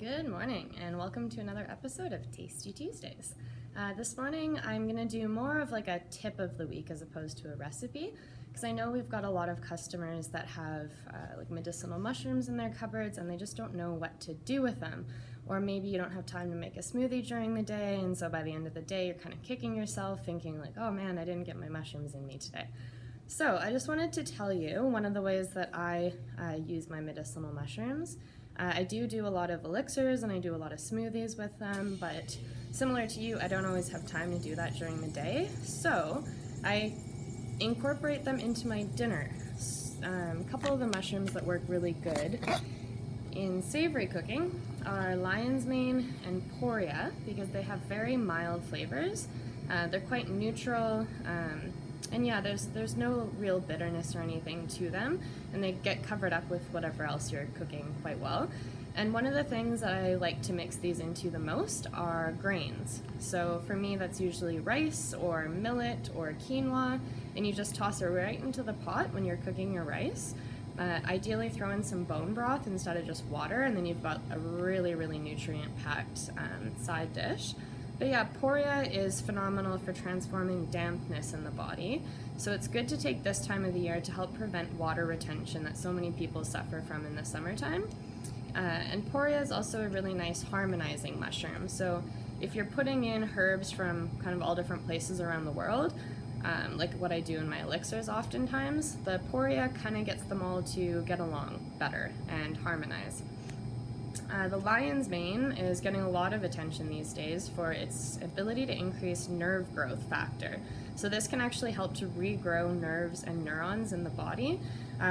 Good morning and welcome to another episode of Tasty Tuesdays. This morning I'm going to do more of like a tip of the week as opposed to a recipe, because I know we've got a lot of customers that have like medicinal mushrooms in their cupboards and they just don't know what to do with them. Or maybe you don't have time to make a smoothie during the day, and so by the end of the day you're kind of kicking yourself thinking like, oh man, I didn't get my mushrooms in me today. So I just wanted to tell you one of the ways that I use my medicinal mushrooms. I do a lot of elixirs and I do a lot of smoothies with them, but similar to you, I don't always have time to do that during the day. So I incorporate them into my dinner. A couple of the mushrooms that work really good in savory cooking are lion's mane and Poria, because they have very mild flavors. They're quite neutral. And yeah, there's no real bitterness or anything to them, and they get covered up with whatever else you're cooking quite well. And one of the things that I like to mix these into the most are grains. So for me, that's usually rice or millet or quinoa, and you just toss it right into the pot when you're cooking your rice. Ideally throw in some bone broth instead of just water, and then you've got a really, really nutrient-packed side dish. But yeah, Poria is phenomenal for transforming dampness in the body. So it's good to take this time of the year to help prevent water retention that so many people suffer from in the summertime. And Poria is also a really nice harmonizing mushroom. So if you're putting in herbs from kind of all different places around the world, like what I do in my elixirs oftentimes, the Poria kind of gets them all to get along better and harmonize. The lion's mane is getting a lot of attention these days for its ability to increase nerve growth factor. So this can actually help to regrow nerves and neurons in the body,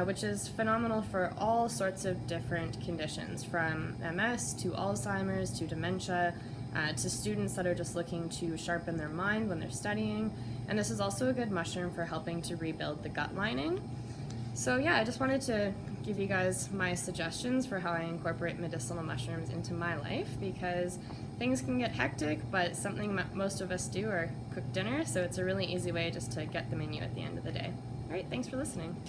which is phenomenal for all sorts of different conditions, from MS to Alzheimer's to dementia, to students that are just looking to sharpen their mind when they're studying. And this is also a good mushroom for helping to rebuild the gut lining. So yeah, I just wanted to give you guys my suggestions for how I incorporate medicinal mushrooms into my life, because things can get hectic, but something most of us do are cook dinner, so it's a really easy way just to get them in you at the end of the day. All right, thanks for listening.